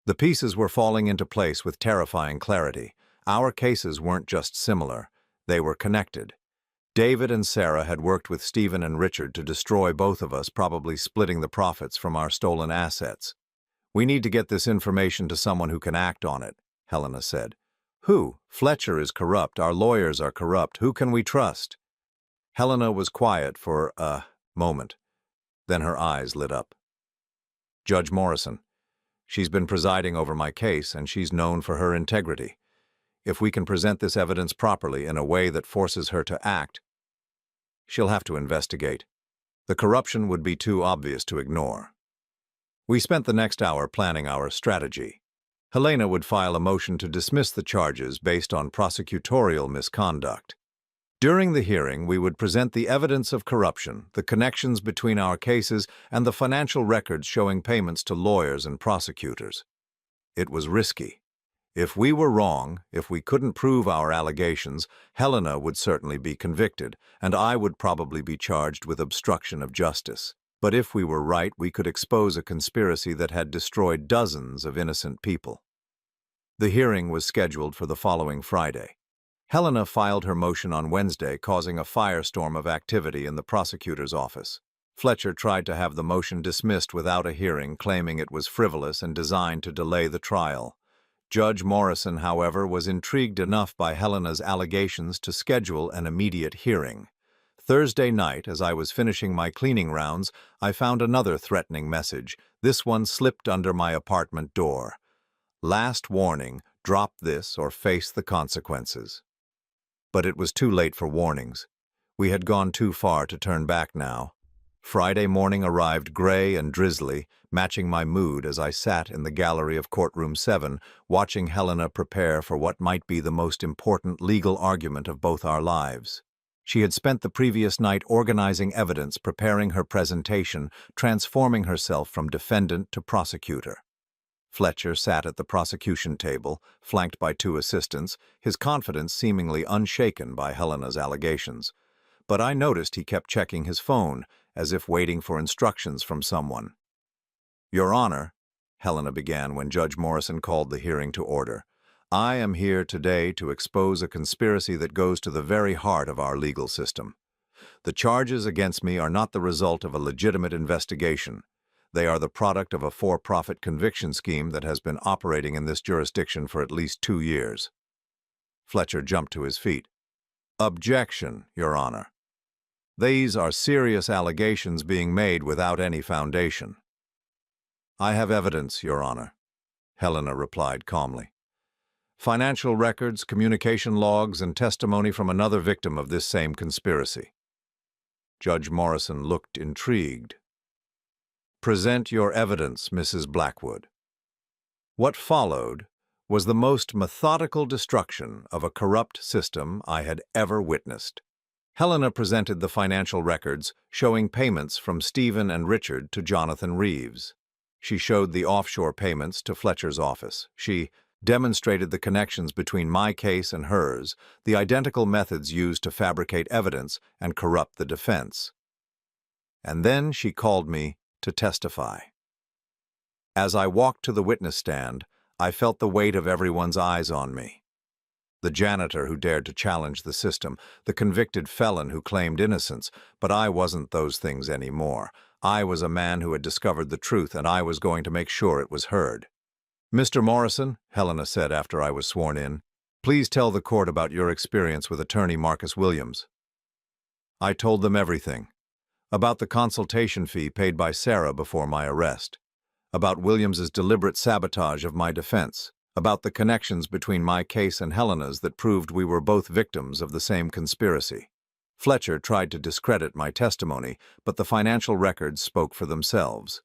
The pieces were falling into place with terrifying clarity. Our cases weren't just similar, they were connected. David and Sarah had worked with Stephen and Richard to destroy both of us, probably splitting the profits from our stolen assets. We need to get this information to someone who can act on it, Helena said. Who? Fletcher is corrupt, our lawyers are corrupt, who can we trust? Helena was quiet for a moment. Then her eyes lit up. Judge Morrison. She's been presiding over my case, and she's known for her integrity. If we can present this evidence properly in a way that forces her to act, she'll have to investigate. The corruption would be too obvious to ignore. We spent the next hour planning our strategy. Helena would file a motion to dismiss the charges based on prosecutorial misconduct. During the hearing, we would present the evidence of corruption, the connections between our cases, and the financial records showing payments to lawyers and prosecutors. It was risky. If we were wrong, if we couldn't prove our allegations, Helena would certainly be convicted, and I would probably be charged with obstruction of justice. But if we were right, we could expose a conspiracy that had destroyed dozens of innocent people. The hearing was scheduled for the following Friday. Helena filed her motion on Wednesday, causing a firestorm of activity in the prosecutor's office. Fletcher tried to have the motion dismissed without a hearing, claiming it was frivolous and designed to delay the trial. Judge Morrison, however, was intrigued enough by Helena's allegations to schedule an immediate hearing. Thursday night, as I was finishing my cleaning rounds, I found another threatening message. This one slipped under my apartment door. Last warning, drop this or face the consequences. But it was too late for warnings. We had gone too far to turn back now. Friday morning arrived gray and drizzly, matching my mood as I sat in the gallery of Courtroom 7, watching Helena prepare for what might be the most important legal argument of both our lives. She had spent the previous night organizing evidence, preparing her presentation, transforming herself from defendant to prosecutor. Fletcher sat at the prosecution table, flanked by two assistants, his confidence seemingly unshaken by Helena's allegations. But I noticed he kept checking his phone, as if waiting for instructions from someone. Your Honor, Helena began when Judge Morrison called the hearing to order, I am here today to expose a conspiracy that goes to the very heart of our legal system. The charges against me are not the result of a legitimate investigation. They are the product of a for-profit conviction scheme that has been operating in this jurisdiction for at least 2 years. Fletcher jumped to his feet. Objection, Your Honor. These are serious allegations being made without any foundation. I have evidence, Your Honor, Helena replied calmly. Financial records, communication logs, and testimony from another victim of this same conspiracy. Judge Morrison looked intrigued. Present your evidence, Mrs. Blackwood. What followed was the most methodical destruction of a corrupt system I had ever witnessed. Helena presented the financial records showing payments from Stephen and Richard to Jonathan Reeves. She showed the offshore payments to Fletcher's office. She demonstrated the connections between my case and hers, the identical methods used to fabricate evidence and corrupt the defense. And then she called me to testify. As I walked to the witness stand, I felt the weight of everyone's eyes on me. The janitor who dared to challenge the system, the convicted felon who claimed innocence, but I wasn't those things anymore. I was a man who had discovered the truth, and I was going to make sure it was heard. Mr. Morrison, Helena said after I was sworn in, please tell the court about your experience with attorney Marcus Williams. I told them everything. About the consultation fee paid by Sarah before my arrest, about Williams's deliberate sabotage of my defense, about the connections between my case and Helena's that proved we were both victims of the same conspiracy. Fletcher tried to discredit my testimony, but the financial records spoke for themselves.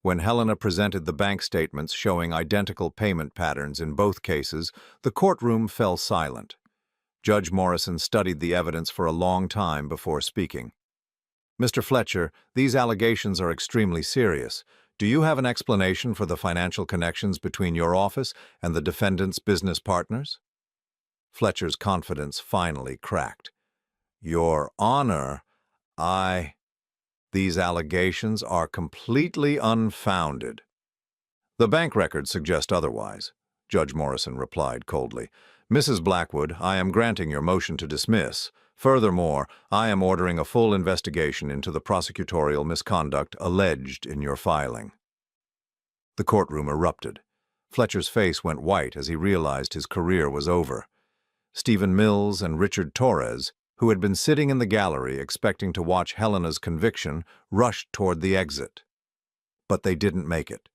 When Helena presented the bank statements showing identical payment patterns in both cases, the courtroom fell silent. Judge Morrison studied the evidence for a long time before speaking. "Mr. Fletcher, these allegations are extremely serious. Do you have an explanation for the financial connections between your office and the defendant's business partners?" Fletcher's confidence finally cracked. "Your Honor, these allegations are completely unfounded." "The bank records suggest otherwise," Judge Morrison replied coldly. "Mrs. Blackwood, I am granting your motion to dismiss. Furthermore, I am ordering a full investigation into the prosecutorial misconduct alleged in your filing." The courtroom erupted. Fletcher's face went white as he realized his career was over. Stephen Mills and Richard Torres, who had been sitting in the gallery expecting to watch Helena's conviction, rushed toward the exit. But they didn't make it.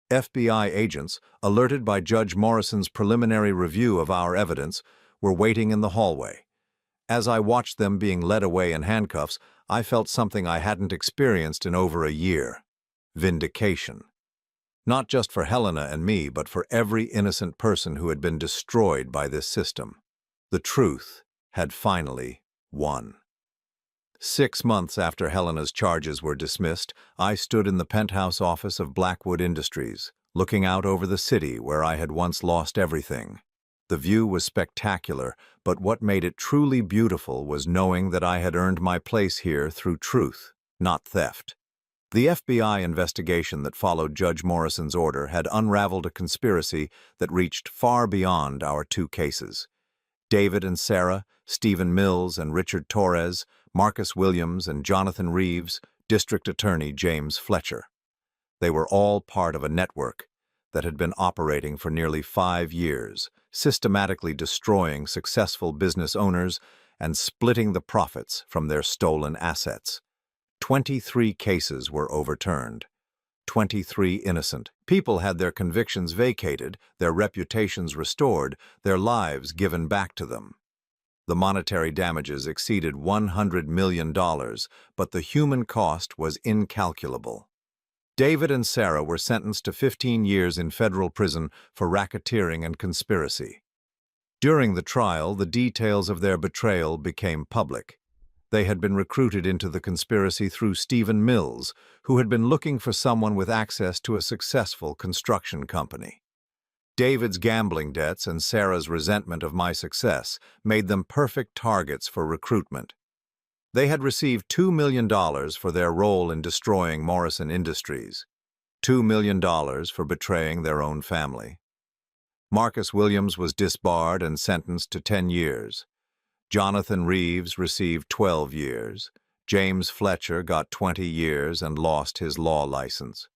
FBI agents, alerted by Judge Morrison's preliminary review of our evidence, were waiting in the hallway. As I watched them being led away in handcuffs, I felt something I hadn't experienced in over a year: vindication. Not just for Helena and me, but for every innocent person who had been destroyed by this system. The truth had finally won. 6 months after Helena's charges were dismissed, I stood in the penthouse office of Blackwood Industries, looking out over the city where I had once lost everything. The view was spectacular, but what made it truly beautiful was knowing that I had earned my place here through truth, not theft. The FBI investigation that followed Judge Morrison's order had unraveled a conspiracy that reached far beyond our 2 cases. David and Sarah, Stephen Mills and Richard Torres, Marcus Williams and Jonathan Reeves, District Attorney James Fletcher. They were all part of a network that had been operating for nearly 5 years, systematically destroying successful business owners and splitting the profits from their stolen assets. 23 cases were overturned. 23 innocent people had their convictions vacated, their reputations restored, their lives given back to them. The monetary damages exceeded $100 million, but the human cost was incalculable. David and Sarah were sentenced to 15 years in federal prison for racketeering and conspiracy. During the trial, the details of their betrayal became public. They had been recruited into the conspiracy through Stephen Mills, who had been looking for someone with access to a successful construction company. David's gambling debts and Sarah's resentment of my success made them perfect targets for recruitment. They had received $2 million for their role in destroying Morrison Industries, $2 million for betraying their own family. Marcus Williams was disbarred and sentenced to 10 years. Jonathan Reeves received 12 years. James Fletcher got 20 years and lost his law license.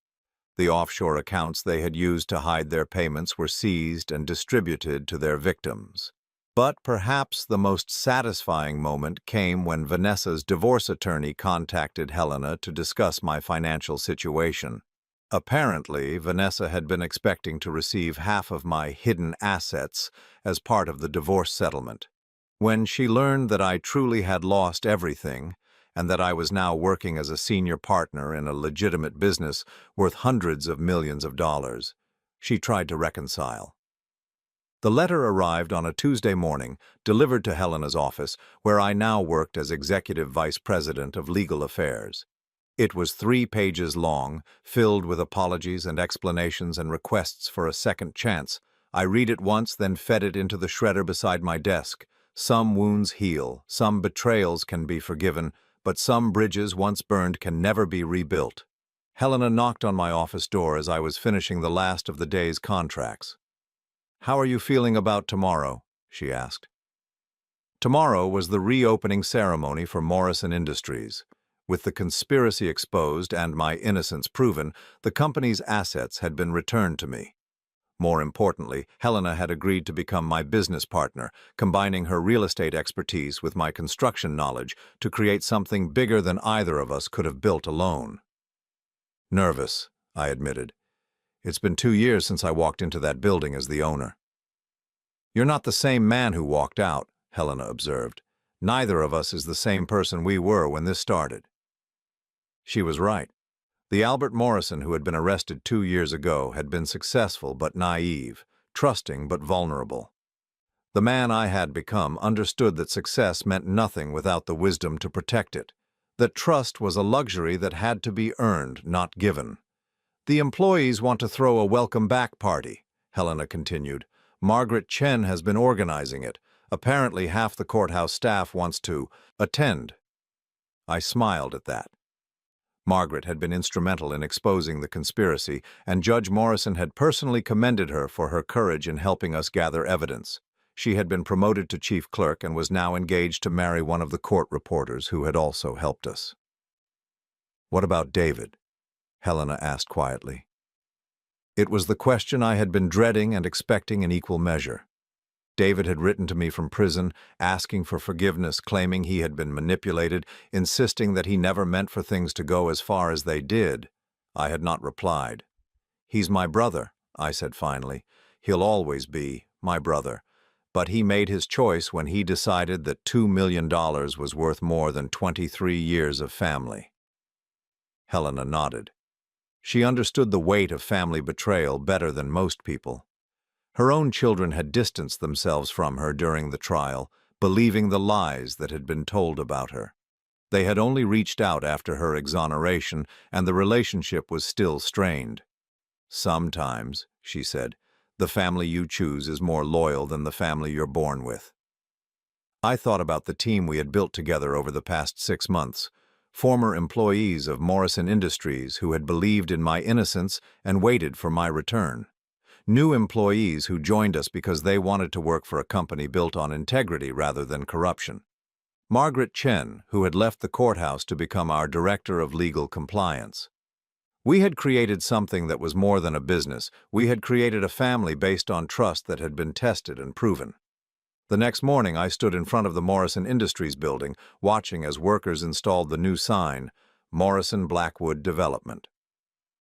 The offshore accounts they had used to hide their payments were seized and distributed to their victims. But perhaps the most satisfying moment came when Vanessa's divorce attorney contacted Helena to discuss my financial situation. Apparently, Vanessa had been expecting to receive half of my hidden assets as part of the divorce settlement. When she learned that I truly had lost everything, and that I was now working as a senior partner in a legitimate business worth hundreds of millions of dollars, she tried to reconcile. The letter arrived on a Tuesday morning, delivered to Helena's office, where I now worked as Executive Vice President of Legal Affairs. It was 3 pages long, filled with apologies and explanations and requests for a second chance. I read it once, then fed it into the shredder beside my desk. Some wounds heal, some betrayals can be forgiven, but some bridges once burned can never be rebuilt. Helena knocked on my office door as I was finishing the last of the day's contracts. "How are you feeling about tomorrow?" she asked. Tomorrow was the reopening ceremony for Morrison Industries. With the conspiracy exposed and my innocence proven, the company's assets had been returned to me. More importantly, Helena had agreed to become my business partner, combining her real estate expertise with my construction knowledge to create something bigger than either of us could have built alone. "Nervous," I admitted. "It's been 2 years since I walked into that building as the owner." "You're not the same man who walked out," Helena observed. "Neither of us is the same person we were when this started." She was right. The Albert Morrison who had been arrested 2 years ago had been successful but naive, trusting but vulnerable. The man I had become understood that success meant nothing without the wisdom to protect it, that trust was a luxury that had to be earned, not given. "The employees want to throw a welcome-back party," Helena continued. "Margaret Chen has been organizing it. Apparently half the courthouse staff wants to attend." I smiled at that. Margaret had been instrumental in exposing the conspiracy, and Judge Morrison had personally commended her for her courage in helping us gather evidence. She had been promoted to chief clerk and was now engaged to marry one of the court reporters who had also helped us. "What about David?" Helena asked quietly. It was the question I had been dreading and expecting in equal measure. David had written to me from prison, asking for forgiveness, claiming he had been manipulated, insisting that he never meant for things to go as far as they did. I had not replied. "He's my brother," I said finally. "He'll always be my brother. But he made his choice when he decided that $2 million was worth more than 23 years of family." Helena nodded. She understood the weight of family betrayal better than most people. Her own children had distanced themselves from her during the trial, believing the lies that had been told about her. They had only reached out after her exoneration, and the relationship was still strained. "Sometimes," she said, "the family you choose is more loyal than the family you're born with." I thought about the team we had built together over the past 6 months, former employees of Morrison Industries who had believed in my innocence and waited for my return. New employees who joined us because they wanted to work for a company built on integrity rather than corruption. Margaret Chen, who had left the courthouse to become our Director of Legal Compliance. We had created something that was more than a business. We had created a family based on trust that had been tested and proven. The next morning, I stood in front of the Morrison Industries building, watching as workers installed the new sign, Morrison Blackwood Development.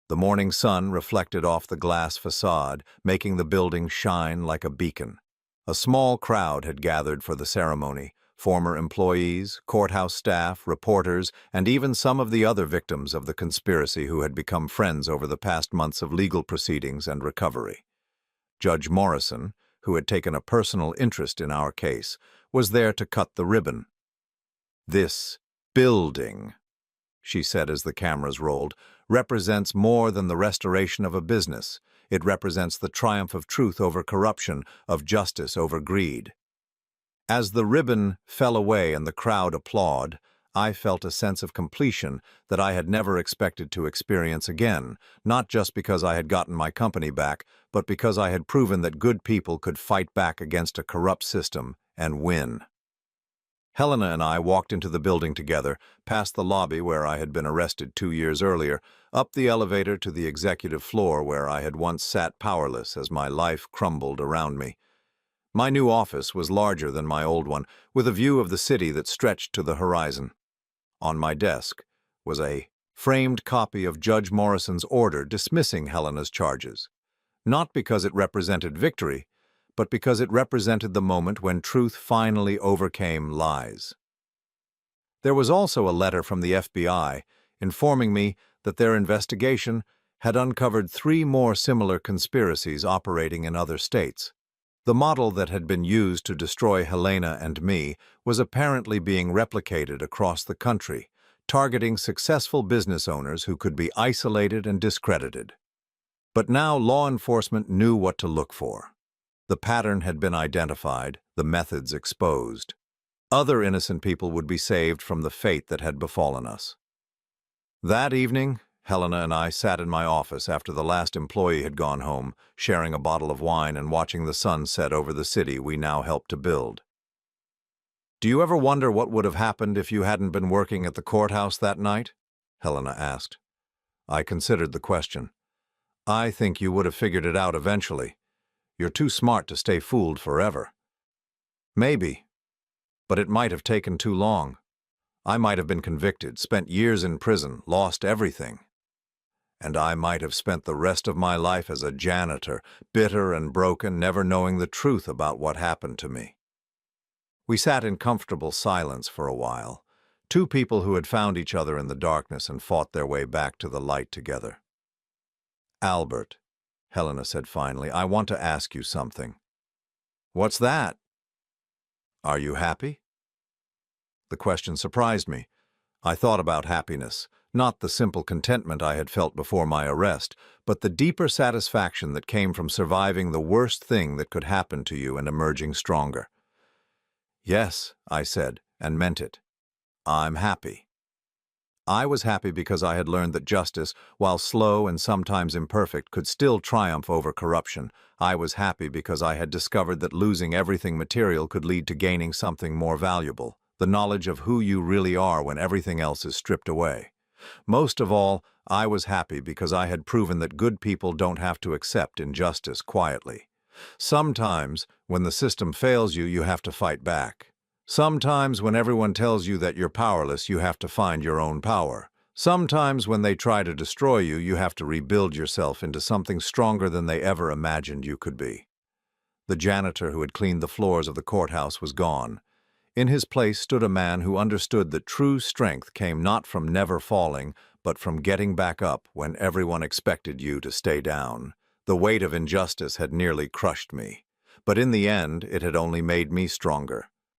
The morning sun reflected off the glass facade, making the building shine like a beacon. A small crowd had gathered for the ceremony, former employees, courthouse staff, reporters, and even some of the other victims of the conspiracy who had become friends over the past months of legal proceedings and recovery. Judge Morrison, who had taken a personal interest in our case, was there to cut the ribbon. "This building," she said as the cameras rolled, "represents more than the restoration of a business. It represents the triumph of truth over corruption, of justice over greed." As the ribbon fell away and the crowd applauded, I felt a sense of completion that I had never expected to experience again, not just because I had gotten my company back, but because I had proven that good people could fight back against a corrupt system and win. Helena and I walked into the building together, past the lobby where I had been arrested 2 years earlier, up the elevator to the executive floor where I had once sat powerless as my life crumbled around me. My new office was larger than my old one, with a view of the city that stretched to the horizon. On my desk was a framed copy of Judge Morrison's order dismissing Helena's charges, not because it represented victory, but because it represented the moment when truth finally overcame lies. There was also a letter from the FBI informing me that their investigation had uncovered 3 more similar conspiracies operating in other states. The model that had been used to destroy Helena and me was apparently being replicated across the country, targeting successful business owners who could be isolated and discredited. But now law enforcement knew what to look for. The pattern had been identified, the methods exposed. Other innocent people would be saved from the fate that had befallen us. That evening, Helena and I sat in my office after the last employee had gone home, sharing a bottle of wine and watching the sun set over the city we now helped to build. "Do you ever wonder what would have happened if you hadn't been working at the courthouse that night?" Helena asked. I considered the question. "I think you would have figured it out eventually. You're too smart to stay fooled forever." "Maybe, but it might have taken too long. I might have been convicted, spent years in prison, lost everything. And I might have spent the rest of my life as a janitor, bitter and broken, never knowing the truth about what happened to me." We sat in comfortable silence for a while, Two people who had found each other in the darkness and fought their way back to the light together. "Albert," Helena said finally, "I want to ask you something." "What's that?" "Are you happy?" The question surprised me. I thought about happiness, not the simple contentment I had felt before my arrest, but the deeper satisfaction that came from surviving the worst thing that could happen to you and emerging stronger. "Yes," I said, and meant it. "I'm happy." I was happy because I had learned that justice, while slow and sometimes imperfect, could still triumph over corruption. I was happy because I had discovered that losing everything material could lead to gaining something more valuable, the knowledge of who you really are when everything else is stripped away. Most of all, I was happy because I had proven that good people don't have to accept injustice quietly. Sometimes, when the system fails you, you have to fight back. Sometimes when everyone tells you that you're powerless, you have to find your own power. Sometimes when they try to destroy you, you have to rebuild yourself into something stronger than they ever imagined you could be. The janitor who had cleaned the floors of the courthouse was gone. In his place stood a man who understood that true strength came not from never falling, but from getting back up when everyone expected you to stay down. The weight of injustice had nearly crushed me. But in the end, it had only made me stronger.